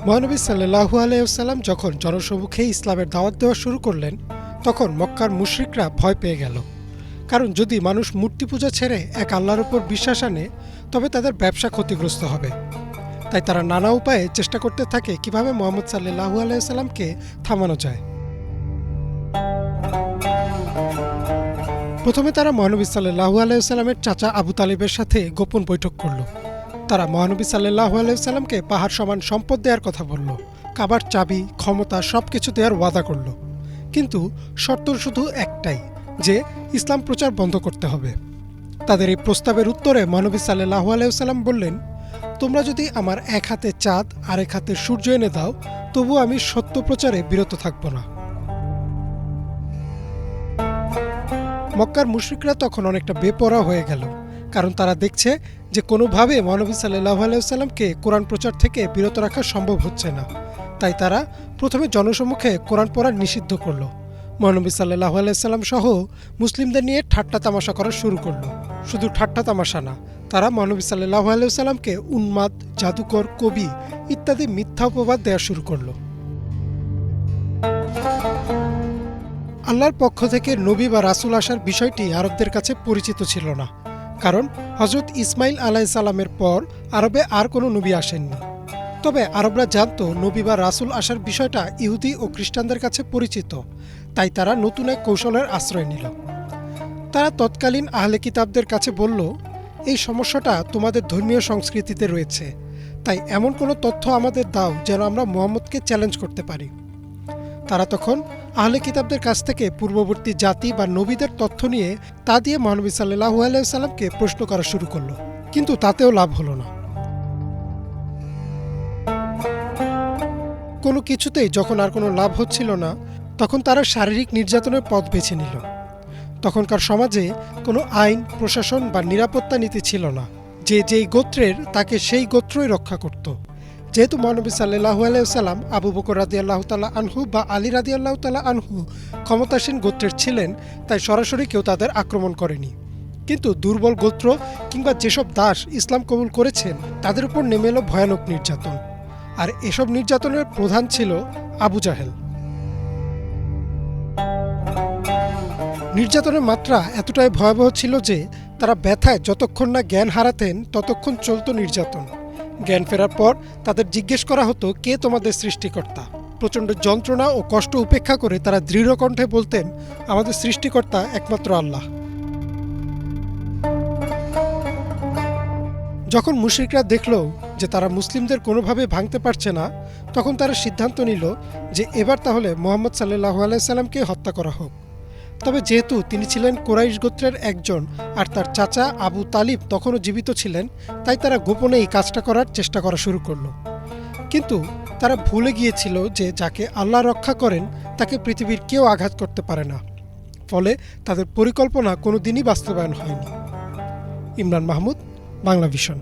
মহানবী সাল্লাল্লাহু আলাইহি ওয়াসাল্লাম যখন জনসমক্ষে ইসলামের দাওয়াত দেওয়া শুরু করলেন, তখন মক্কার মুশরিকরা ভয় পেয়ে গেল। কারণ যদি মানুষ মূর্তি পূজা ছেড়ে এক আল্লাহর উপর বিশ্বাস আনে, তবে তাদের ব্যবসা ক্ষতিগ্রস্ত হবে। তাই তারা নানা উপায়ে চেষ্টা করতে থাকে কিভাবে মুহাম্মদ সাল্লাল্লাহু আলাইহি ওয়াসাল্লামকে থামানো যায়। প্রথমে তারা মহানবী সাল্লাল্লাহু আলাইহি ওয়াসাল্লামের চাচা আবু তালিবের সাথে গোপন বৈঠক করল। তারা মহানবী সাল্লাল্লাহু আলাইহি ওয়াসাল্লামকে পাহাড় সমান সম্পদ দেওয়ার কথা বলল, কাবার চাবি, ক্ষমতা সবকিছু দেওয়ার ওয়াদা করল। কিন্তু শর্ত শুধু একটাই, যে ইসলাম প্রচার বন্ধ করতে হবে। তাদের এই প্রস্তাবের উত্তরে মহানবী সাল্লাল্লাহু আলাইহি ওয়াসাল্লাম বললেন, তোমরা যদি আমার এক হাতে চাঁদ আর এক হাতে সূর্য এনে দাও, তবু আমি সত্য প্রচারে বিরত থাকব না। মক্কার মুশরিকরা তখন অনেকটা বেপরোয়া হয়ে গেল, কারণ তারা দেখছে যে কোনোভাবে মহানবী সাল্লাল্লাহু আলাইহি ওয়াসাল্লামকে কোরআন প্রচার থেকে বিরত রাখা সম্ভব হচ্ছে না। তাই তারা প্রথমে জনসম্মুখে কোরআন পড়া নিষিদ্ধ করল। মহানবী সাল্লাল্লাহু আলাইহি ওয়াসাল্লাম সহ মুসলিমদের নিয়ে ঠাট্টা তামাশা করা শুরু করল। শুধু ঠাট্টা তামাশা না, তারা মহানবী সাল্লাল্লাহু আলাইহি ওয়াসাল্লামকে উন্মাদ, জাদুকর, কবি ইত্যাদি মিথ্যা উপবাদ দেওয়া শুরু করল। আল্লাহর পক্ষ থেকে নবী বা রাসূল আসার বিষয়টি আরবদের কাছে পরিচিত ছিল না, কারণ হযরত ইসমাইল আলাইহিস সালামের পর আরবে আর কোনো নবী আসেননি। তবে আরবরা জানত নবী বা রাসূল আসার বিষয়টা ইহুদি ও খ্রিস্টানদের কাছে পরিচিত, তাই তারা নতুন এক কৌশলের আশ্রয় নিল। তারা তৎকালীন আহলে কিতাবদের কাছে বলল, এই সমস্যাটা তোমাদের ধর্মীয় সংস্কৃতিতে রয়েছে, তাই এমন কোনো তথ্য আমাদের দাও যেন আমরা মুহাম্মদকে চ্যালেঞ্জ করতে পারি। তারা তখন আহলে কিতাবদের কাছ থেকে পূর্ববর্তী জাতি বা নবীদের তথ্য নিয়ে তা দিয়ে মহানবী সাল্লাল্লাহু আলাইহি ওয়াসাল্লামকে প্রশ্ন করা শুরু করলো, কিন্তু তাতেও লাভ হলো না। কোনো কিছুতেই যখন আর কোনো লাভ হচ্ছিল না, তখন তারা শারীরিক নির্যাতনের পথ বেছে নিল। তখনকার সমাজে কোনো আইন, প্রশাসন বা নিরাপত্তা নীতি ছিল না। যে যেই গোত্রের তাকে সেই গোত্রই রক্ষা করত। যেহেতু মহানবী সাল্লাল্লাহু আলাইহি ওয়াসাল্লাম আবু বকর রাদিয়াল্লাহু তাআলা আনহু বা আলী রাদিয়াল্লাহু তাআলা আনহু ক্ষমতাসীন গোত্রের ছিলেন, তাই সরাসরি কেউ তাদের আক্রমণ করেনি। কিন্তু দুর্বল গোত্র কিংবা যেসব দাস ইসলাম কবুল করেছেন, তাদের উপর নেমে এলো ভয়ানক নির্যাতন। আর এসব নির্যাতনের প্রধান ছিল আবু জাহেল। নির্যাতনের মাত্রা এতটাই ভয়াবহ ছিল যে তারা ব্যথায় যতক্ষণ না জ্ঞান হারাতেন ততক্ষণ চলত নির্যাতন। জ্ঞান ফেরার পর তাদের জিজ্ঞেস করা হতো, কে তোমাদের সৃষ্টিকর্তা? প্রচণ্ড যন্ত্রণা ও কষ্ট উপেক্ষা করে তারা দৃঢ় কণ্ঠে বলতেন, আমাদের সৃষ্টিকর্তা একমাত্র আল্লাহ। যখন মুশরিকরা দেখল যে তারা মুসলিমদের কোনোভাবে ভাঙতে পারছে না, তখন তারা সিদ্ধান্ত নিল যে এবার তাহলে মুহাম্মদ সাল্লাল্লাহু আলাইহি সাল্লামকে হত্যা করা হোক। তবে যেহেতু তিনি ছিলেন কুরাইশ গোত্রের একজন আর তার চাচা আবু তালিব তখনও জীবিত ছিলেন, তাই তারা গোপনে এই কাজটা করার চেষ্টা করা শুরু করলো। কিন্তু তারা ভুলে গিয়েছিল যে যাকে আল্লাহ রক্ষা করেন তাকে পৃথিবীর কেউ আঘাত করতে পারে না। ফলে তাদের পরিকল্পনা কোনোদিনই বাস্তবায়ন হয়নি। ইমরান মাহমুদ, বাংলা ভিশন।